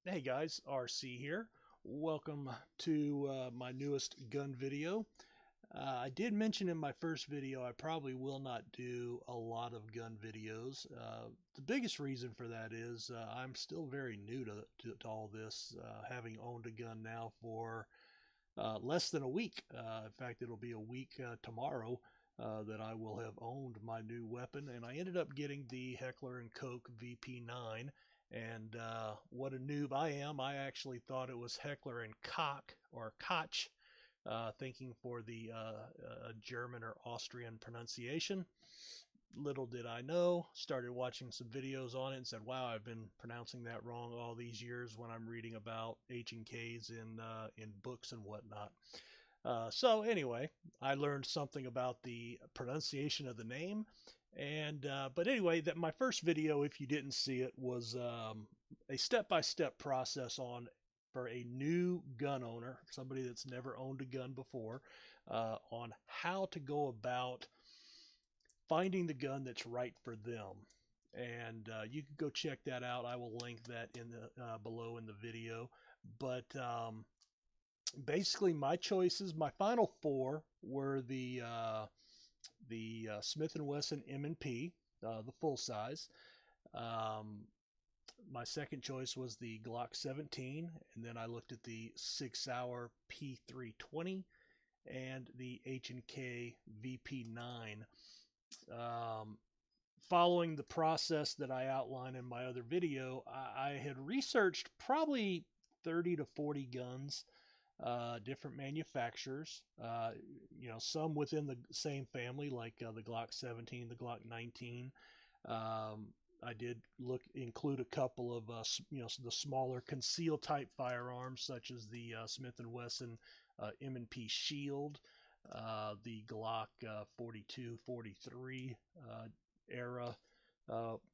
Hey guys, RC here. Welcome to my newest gun video. I did mention in my first video I probably will not do a lot of gun videos. The biggest reason for that is I'm still very new to all this, having owned a gun now for less than a week. In fact, it'll be a week tomorrow that I will have owned my new weapon, and I ended up getting the Heckler & Koch VP9. And what a noob I am! I actually thought it was Heckler and Koch or Koch, thinking for the German or Austrian pronunciation. Little did I know, started watching some videos on it and said, wow, I've been pronouncing that wrong all these years when I'm reading about H and K's in books and whatnot. So anyway, I learned something about the pronunciation of the name. And but anyway, that my first video, if you didn't see it, was a step-by-step process on for a new gun owner, somebody that's never owned a gun before, on how to go about finding the gun that's right for them. And you can go check that out. I will link that in the below in the video. But basically, my choices, my final four were the Smith & Wesson M&P, the full size. My second choice was the Glock 17, and then I looked at the Sig Sauer P320 and the H&K VP9. Following the process that I outlined in my other video, I had researched probably 30 to 40 guns, different manufacturers, some within the same family, like the Glock 17, the Glock 19. I did include a couple of, the smaller conceal type firearms, such as the Smith & Wesson M&P Shield, the Glock 42, 43 era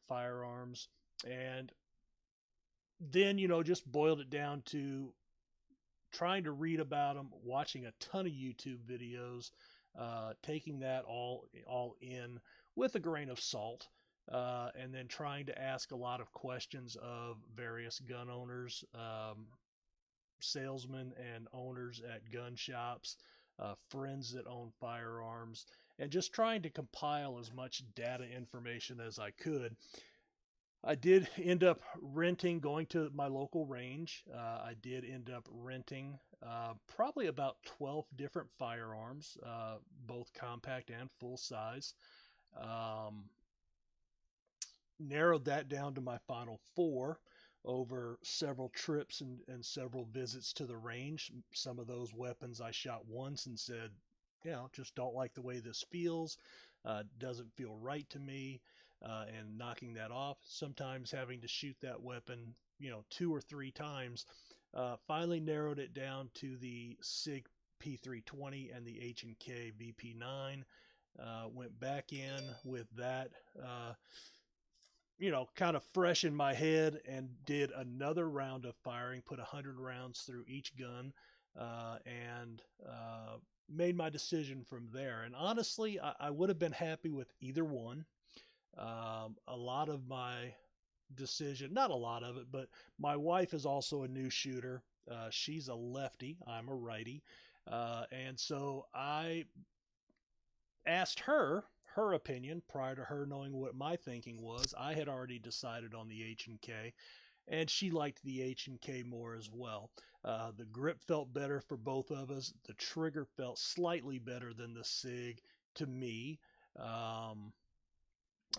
firearms, and then, just boiled it down to trying to read about them, watching a ton of YouTube videos, taking that all in with a grain of salt, and then trying to ask a lot of questions of various gun owners, salesmen and owners at gun shops, friends that own firearms, and just trying to compile as much data information as I could. I did end up going to my local range. I did end up renting probably about 12 different firearms, both compact and full size. Narrowed that down to my final four over several trips and several visits to the range. Some of those weapons I shot once and said, just don't like the way this feels, doesn't feel right to me, and knocking that off. Sometimes having to shoot that weapon, 2 or 3 times. Finally narrowed it down to the SIG P320 and the H&K VP9. Went back in with that, kind of fresh in my head, and did another round of firing, put 100 rounds through each gun, and made my decision from there. And honestly, I would have been happy with either one. A lot of my decision, not a lot of it, but my wife is also a new shooter. She's a lefty, I'm a righty. And so I asked her opinion prior to her knowing what my thinking was. I had already decided on the H&K, and she liked the H&K more as well. The grip felt better for both of us. The trigger felt slightly better than the SIG to me.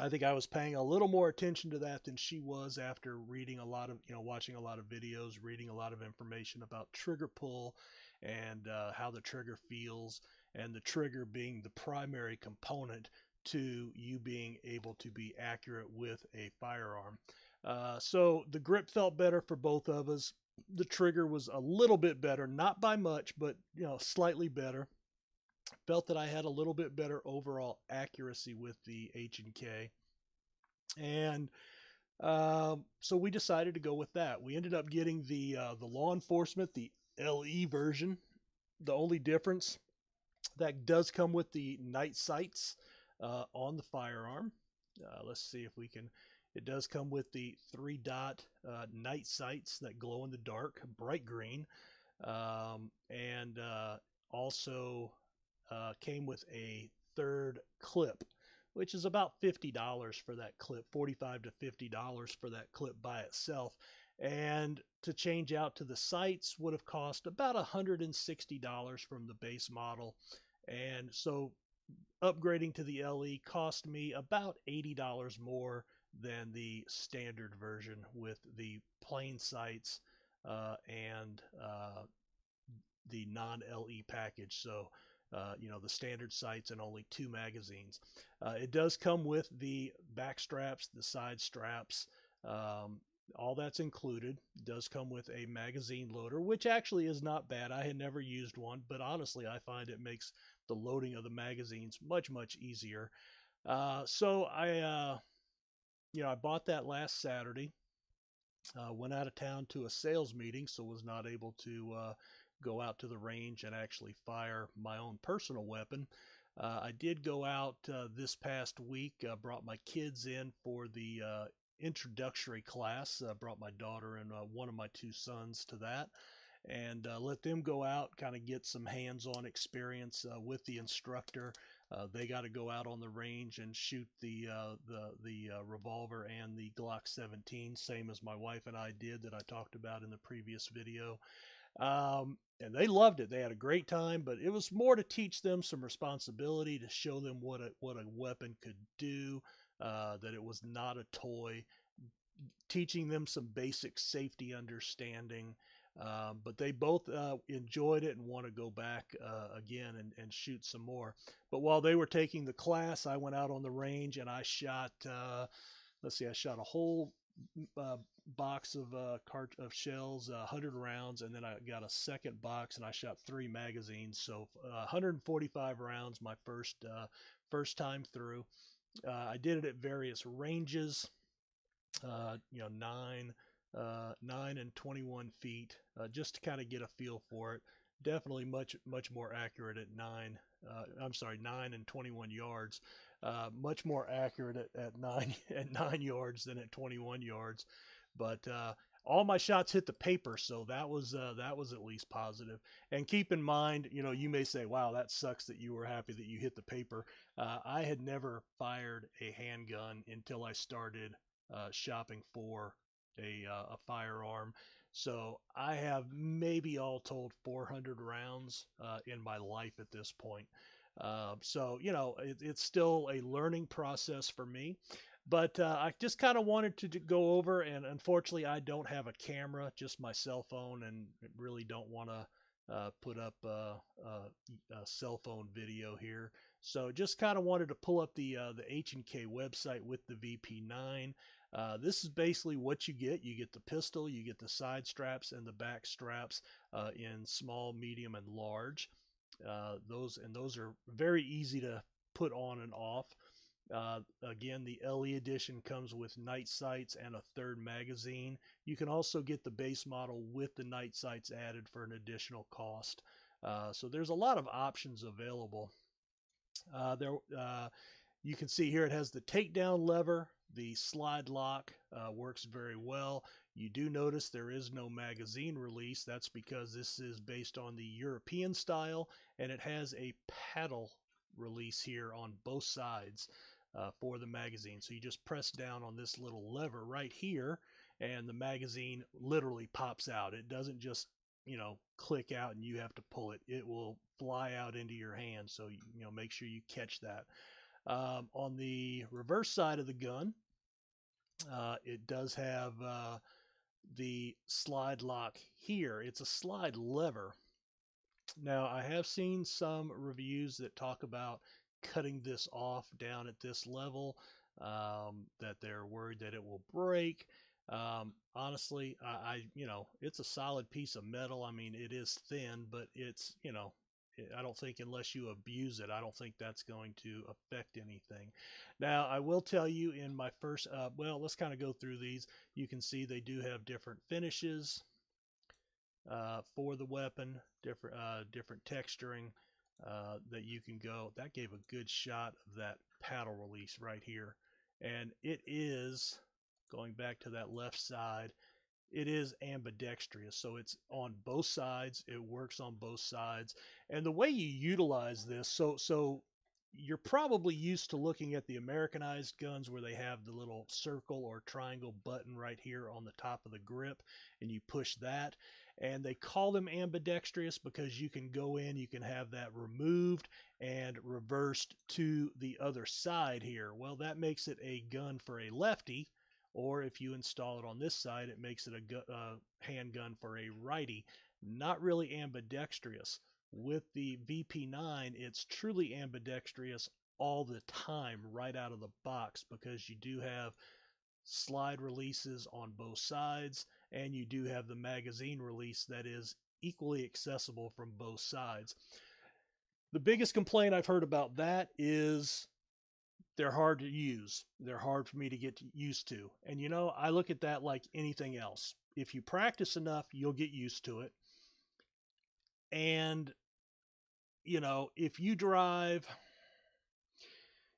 I think I was paying a little more attention to that than she was after reading a lot of, watching a lot of videos, reading a lot of information about trigger pull and how the trigger feels, and the trigger being the primary component to you being able to be accurate with a firearm. So the grip felt better for both of us. The trigger was a little bit better, not by much, but slightly better. Felt that I had a little bit better overall accuracy with the H&K, and so we decided to go with that. We ended up getting the law enforcement, the LE version. The only difference, that does come with the night sights on the firearm. Let's see if we can It does come with the 3-dot night sights that glow in the dark, bright green, and also came with a third clip, which is about $50 for that clip, $45 to $50 for that clip by itself. And to change out to the sights would have cost about $160 from the base model. And so upgrading to the LE cost me about $80 more than the standard version with the plain sights and the non-LE package. So, the standard sights and only 2 magazines. It does come with the back straps, the side straps, all that's included. It does come with a magazine loader, which actually is not bad. I had never used one, but honestly, I find it makes the loading of the magazines much easier. So I bought that last Saturday. Went out of town to a sales meeting, so was not able to go out to the range and actually fire my own personal weapon. I did go out this past week, brought my kids in for the introductory class, brought my daughter and one of my 2 sons to that, and let them go out, kind of get some hands-on experience with the instructor. They got to go out on the range and shoot the revolver and the Glock 17, same as my wife and I did that I talked about in the previous video. And they loved it. They had a great time, but it was more to teach them some responsibility, to show them what a weapon could do, that it was not a toy, teaching them some basic safety understanding. But they both enjoyed it and want to go back again and shoot some more. But while they were taking the class, I went out on the range and I shot, I shot a whole box of shells, 100 rounds, and then I got a second box and I shot 3 magazines. So 145 rounds my first time through. I did it at various ranges, 9 and 21 feet, just to kind of get a feel for it. Definitely much more accurate at 9 and 21 yards. Much more accurate at 9 yards than at 21 yards. But all my shots hit the paper, so that was at least positive. And keep in mind, you may say, "Wow, that sucks that you were happy that you hit the paper." I had never fired a handgun until I started shopping for a firearm. So I have maybe all told 400 rounds in my life at this point. So it's still a learning process for me. But I just kind of wanted to go over, and unfortunately, I don't have a camera, just my cell phone, and really don't want to put up a cell phone video here. So just kind of wanted to pull up the H&K website with the VP9. This is basically what you get. You get the pistol, you get the side straps and the back straps in small, medium, and large. Those are very easy to put on and off. Again, the LE edition comes with night sights and a third magazine. You can also get the base model with the night sights added for an additional cost. So there's a lot of options available. You can see here it has the takedown lever. The slide lock works very well. You do notice there is no magazine release. That's because this is based on the European style, and it has a paddle release here on both sides for the magazine. So you just press down on this little lever right here, and the magazine literally pops out. It doesn't just click out and you have to pull it. It will fly out into your hand. So make sure you catch that. On the reverse side of the gun, it does have the slide lock here. It's a slide lever. Now, I have seen some reviews that talk about cutting this off down at this level, that they're worried that it will break. Honestly, it's a solid piece of metal. I mean, it is thin, but it's, I don't think unless you abuse it, I don't think that's going to affect anything. Now, I will tell you in my first, let's kind of go through these. You can see they do have different finishes for the weapon, different texturing that you can go. That gave a good shot of that paddle release right here. And it is going back to that left side, it is ambidextrous. So it's on both sides. It works on both sides. And the way you utilize this, so you're probably used to looking at the Americanized guns where they have the little circle or triangle button right here on the top of the grip, and you push that. And they call them ambidextrous because you can go in, you can have that removed and reversed to the other side here. Well, that makes it a gun for a lefty, or if you install it on this side, it makes it a handgun for a righty. Not really ambidextrous. With the VP9, it's truly ambidextrous all the time right out of the box, because you do have slide releases on both sides, and you do have the magazine release that is equally accessible from both sides. The biggest complaint I've heard about that is they're hard to use. They're hard for me to get used to. And you know, I look at that like anything else. If you practice enough, you'll get used to it. And you know, if you drive,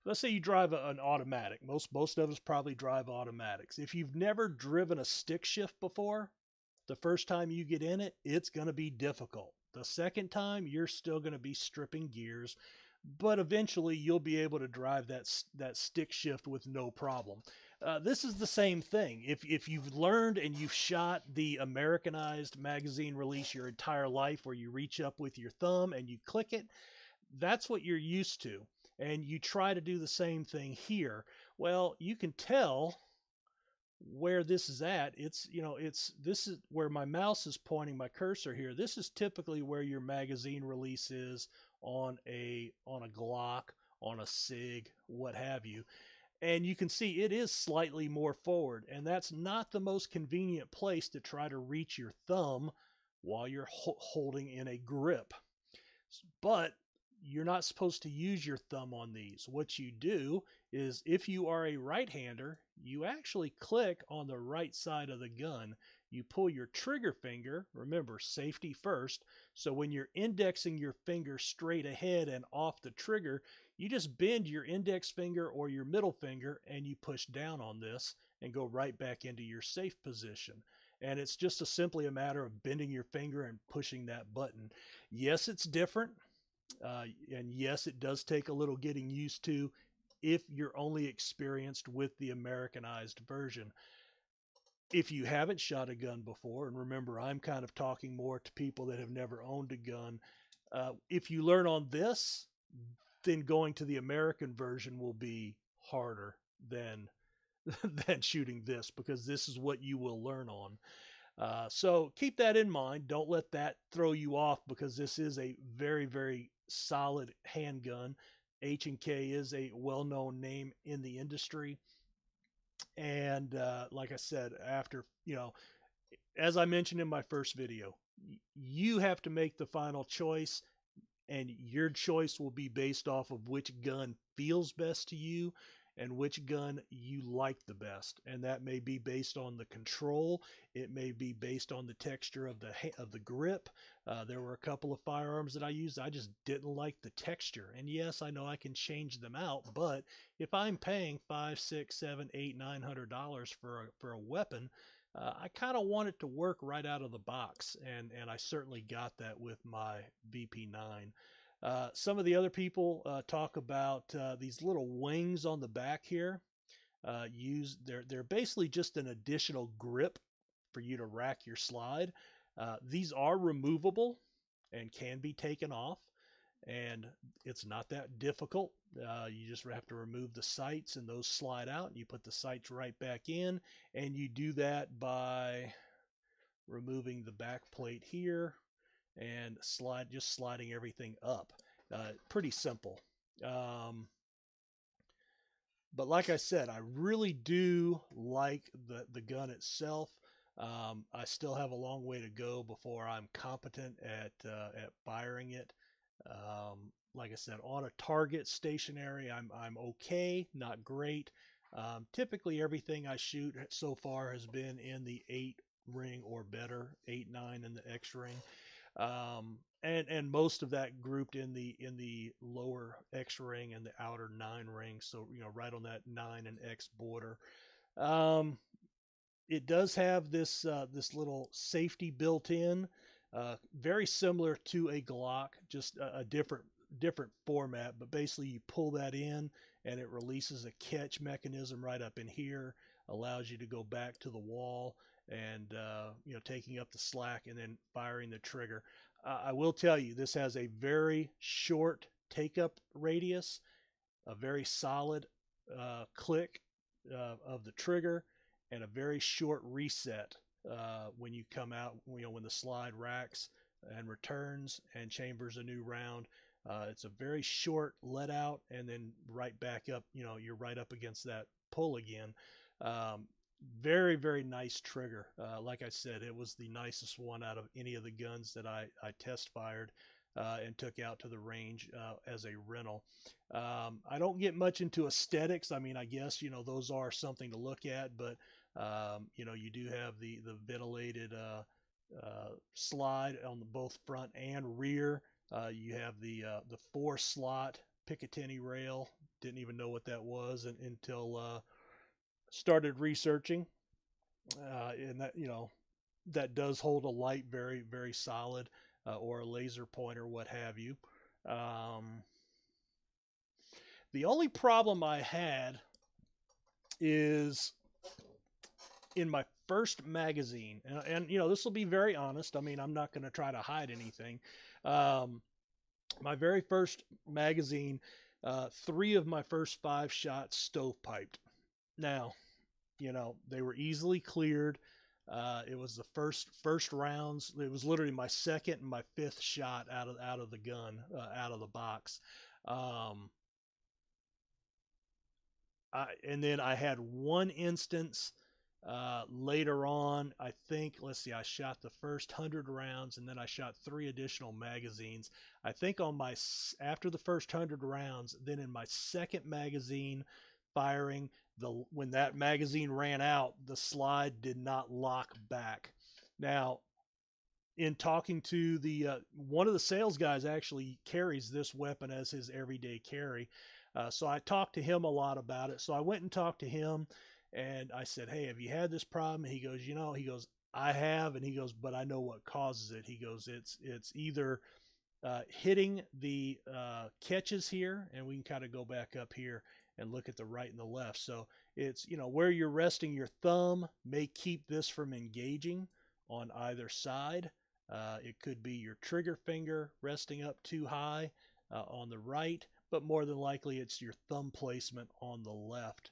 let's say you drive an automatic. Most of us probably drive automatics. If you've never driven a stick shift before, the first time you get in it, it's going to be difficult. The second time, you're still going to be stripping gears, but eventually you'll be able to drive that stick shift with no problem. This is the same thing. If you've learned and you've shot the Americanized magazine release your entire life, where you reach up with your thumb and you click it, that's what you're used to. And you try to do the same thing here. Well, you can tell where this is at. It's, you know, this is where my mouse is pointing, my cursor here. This is typically where your magazine release is on a Glock, on a SIG, what have you. And you can see it is slightly more forward, and that's not the most convenient place to try to reach your thumb while you're holding in a grip. But you're not supposed to use your thumb on these. What you do is, if you are a right-hander, you actually click on the right side of the gun. You pull your trigger finger, remember, safety first, so when you're indexing your finger straight ahead and off the trigger, you just bend your index finger or your middle finger and you push down on this and go right back into your safe position. And it's just simply a matter of bending your finger and pushing that button. Yes, it's different. And yes, it does take a little getting used to if you're only experienced with the Americanized version. If you haven't shot a gun before, and remember, I'm kind of talking more to people that have never owned a gun, if you learn on this, then going to the American version will be harder than than shooting this, because this is what you will learn on. So keep that in mind. Don't let that throw you off, because this is a very, very solid handgun. H&K is a well-known name in the industry. And like I said, after, you know, as I mentioned in my first video, you have to make the final choice, and your choice will be based off of which gun feels best to you and which gun you like the best. And that may be based on the control. It may be based on the texture of the grip. There were a couple of firearms that I used, I just didn't like the texture. And yes, I know I can change them out, but if I'm paying $500, $600, $700, $800 for a weapon, I kind of want it to work right out of the box, and I certainly got that with my VP9. Some of the other people talk about these little wings on the back here. They're basically just an additional grip for you to rack your slide. These are removable and can be taken off, and it's not that difficult. You just have to remove the sights, and those slide out, and you put the sights right back in, and you do that by removing the back plate here and just sliding everything up. Pretty simple. But like I said, I really do like the gun itself. I still have a long way to go before I'm competent at firing it. Like I said, on a target stationary, I'm okay, not great. Typically, everything I shoot so far has been in the 8 ring or better, 8, 9 in the X ring. And most of that grouped in the lower X ring and the outer 9 ring, so you know, right on that 9 and X border. it does have this little safety built in, very similar to a Glock, just a different format. But basically, you pull that in, and it releases a catch mechanism right up in here, allows you to go back to the wall and taking up the slack and then firing the trigger. I will tell you, this has a very short take up radius, a very solid click of the trigger, and a very short reset when you come out, when the slide racks and returns and chambers a new round. It's a very short let out and then right back up. You're right up against that pull again. Um, Very, very nice trigger. Like I said, it was the nicest one out of any of the guns that I test fired and took out to the range as a rental. I don't get much into aesthetics. I mean, I guess, those are something to look at, but, you do have the ventilated slide on the both front and rear. You have the 4-slot Picatinny rail. Didn't even know what that was until started researching. And that does hold a light very, very solid, or a laser pointer, what have you. Um, the only problem I had is in my first magazine, and this will be very honest. I mean, I'm not going to try to hide anything. Um, my very first magazine, 3 of my first 5 shots stovepiped. Now, they were easily cleared. It was the first rounds. It was literally my second and my 5th shot out of the gun, out of the box. Um, and then I had one instance later on. I think, let's see, I shot the first 100 rounds, and then I shot 3 additional magazines. I think after the first 100 rounds, then in my second magazine firing, when that magazine ran out, the slide did not lock back. Now, in talking to the one of the sales guys, actually carries this weapon as his everyday carry. So I talked to him a lot about it. So I went and talked to him, and I said, "Hey, have you had this problem?" He goes, he goes, "I have," and he goes, "But I know what causes it." He goes, "It's either hitting the catches here," and we can kind of go back up here and look at the right and the left. So it's, where you're resting your thumb may keep this from engaging on either side. It could be your trigger finger resting up too high on the right, but more than likely it's your thumb placement on the left.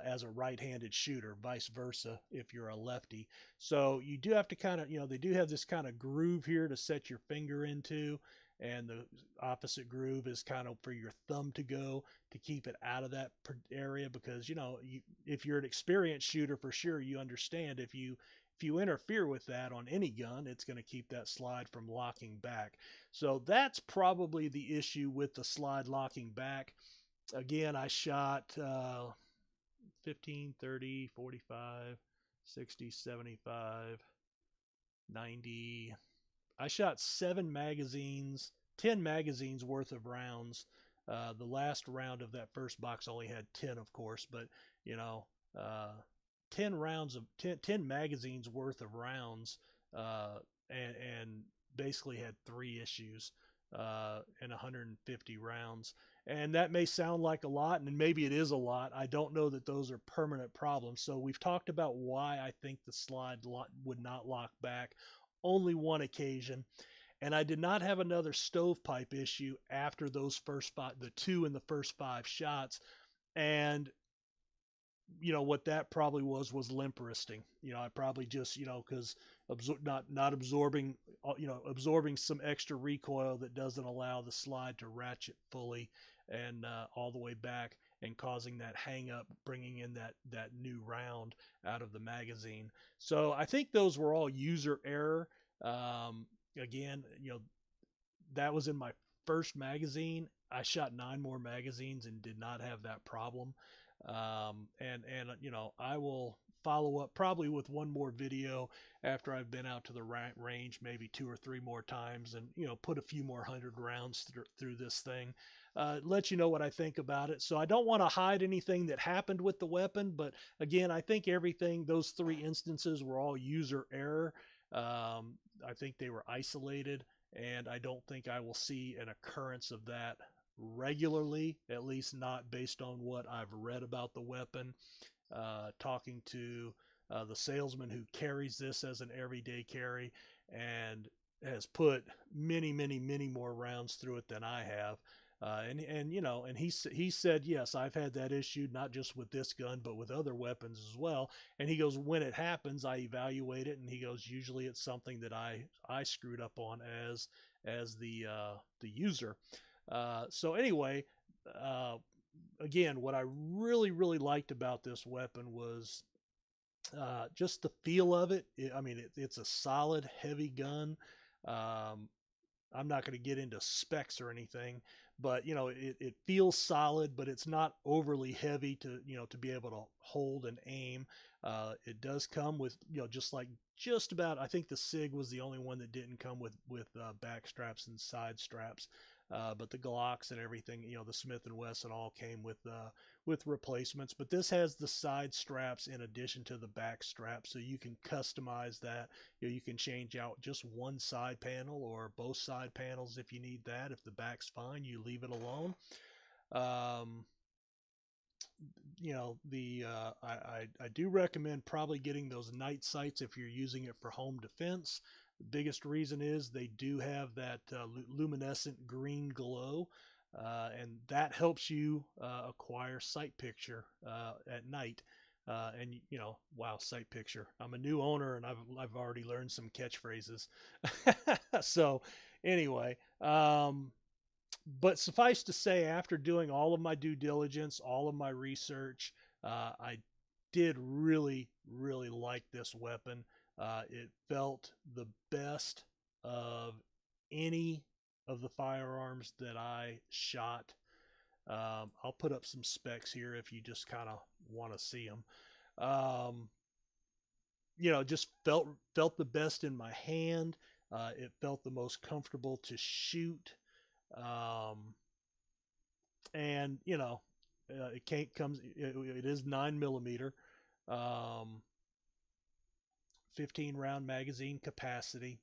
As a right-handed shooter, vice versa if you're a lefty. So you do have to kind of, they do have this kind of groove here to set your finger into, and the opposite groove is kind of for your thumb to go to keep it out of that area, because if you're an experienced shooter, for sure, you understand if you interfere with that on any gun, it's going to keep that slide from locking back. So that's probably the issue with the slide locking back. Again, I shot 15, 30, 45, 60, 75, 90. I shot 7 magazines, 10 magazines worth of rounds. The last round of that first box only had 10, of course, but uh, 10 rounds of 10 magazines worth of rounds, and basically had 3 issues and 150 rounds. And that may sound like a lot, and maybe it is a lot. I don't know that those are permanent problems. So we've talked about why I think the slide would not lock back. Only one occasion. And I did not have another stovepipe issue after those first 5, the 2 in the first 5 shots. And what that probably was limp wristing. I probably just, because not absorbing, absorbing some extra recoil that doesn't allow the slide to ratchet fully and all the way back, and causing that hang up, bringing in that new round out of the magazine. So I think those were all user error. Again, that was in my first magazine. I shot 9 more magazines and did not have that problem. And I will follow up probably with one more video after I've been out to the range maybe 2 or 3 more times, and put a few more 100 rounds through this thing. Let you know what I think about it. So I don't want to hide anything that happened with the weapon, but again, I think everything, those 3 instances were all user error. I think they were isolated, and I don't think I will see an occurrence of that regularly, at least not based on what I've read about the weapon. Talking to the salesman who carries this as an everyday carry and has put many more rounds through it than I have. And he said, yes, I've had that issue, not just with this gun but with other weapons as well. And he goes, when it happens, I evaluate it, and he goes, usually it's something that I screwed up on as the user. So anyway, again, what I really liked about this weapon was just the feel of it. I mean, it's a solid, heavy gun. Um, I'm not going to get into specs or anything, but it feels solid, but it's not overly heavy to be able to hold and aim. It does come with just about. I think the Sig was the only one that didn't come with back straps and side straps. But the Glocks and everything, the Smith and Wesson all came with replacements. But this has the side straps in addition to the back straps, so you can customize that. You can change out just one side panel or both side panels if you need that. If the back's fine, you leave it alone. I do recommend probably getting those night sights if you're using it for home defense. The biggest reason is they do have that luminescent green glow, and that helps you acquire sight picture at night. And wow, sight picture. I'm a new owner, and I've already learned some catchphrases. So anyway, but suffice to say, after doing all of my due diligence, all of my research, I did really like this weapon. It felt the best of any of the firearms that I shot. I'll put up some specs here if you just kind of want to see them. Just felt the best in my hand. It felt the most comfortable to shoot. And it is 9mm, 15 round magazine capacity.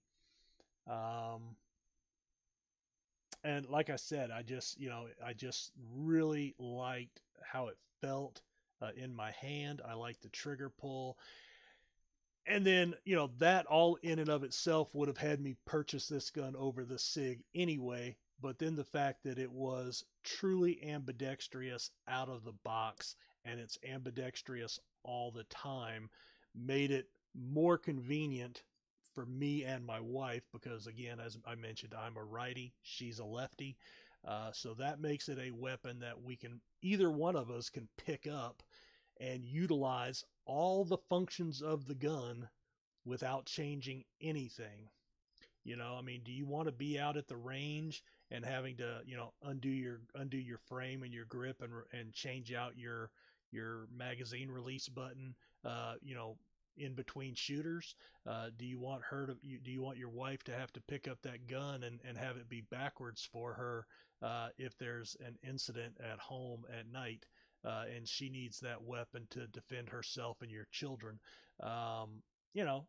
And like I said, I just really liked how it felt in my hand. I liked the trigger pull. And then, that all in and of itself would have had me purchase this gun over the Sig anyway. But then the fact that it was truly ambidextrous out of the box, and it's ambidextrous all the time, made it more convenient for me and my wife, because again, as I mentioned, I'm a righty, she's a lefty. So that makes it a weapon that either one of us can pick up and utilize all the functions of the gun without changing anything. I mean, do you want to be out at the range and having to, undo your frame and your grip and change out your magazine release button, in between shooters? Do you want your wife to have to pick up that gun and have it be backwards for her if there's an incident at home at night? And she needs that weapon to defend herself and your children.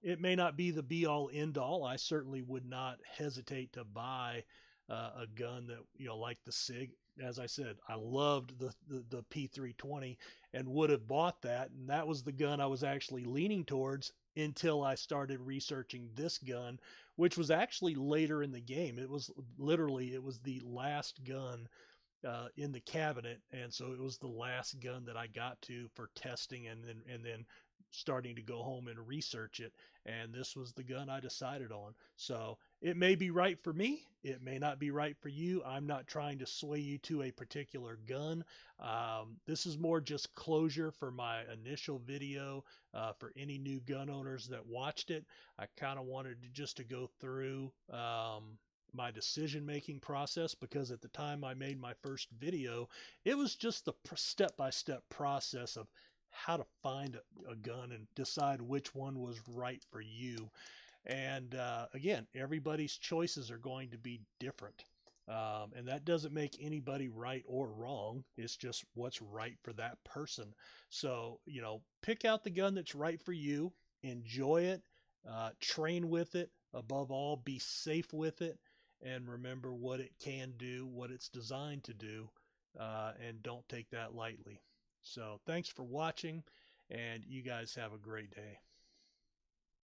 It may not be the be all end all. I certainly would not hesitate to buy a gun that, like the Sig. As I said, I loved the P320 and would have bought that. And that was the gun I was actually leaning towards until I started researching this gun, which was actually later in the game. It was the last gun in the cabinet, and so it was the last gun that I got to for testing, and then starting to go home and research it, and this was the gun I decided on. So it may be right for me, it may not be right for you. I'm not trying to sway you to a particular gun. This is more just closure for my initial video. For any new gun owners that watched it, I kind of wanted to go through my decision-making process, because at the time I made my first video, it was just the step-by-step process of how to find a gun and decide which one was right for you. And again, everybody's choices are going to be different. And that doesn't make anybody right or wrong. It's just what's right for that person. So, pick out the gun that's right for you, enjoy it, train with it. Above all, be safe with it, and remember what it can do, what it's designed to do, and don't take that lightly. So, thanks for watching, and you guys have a great day.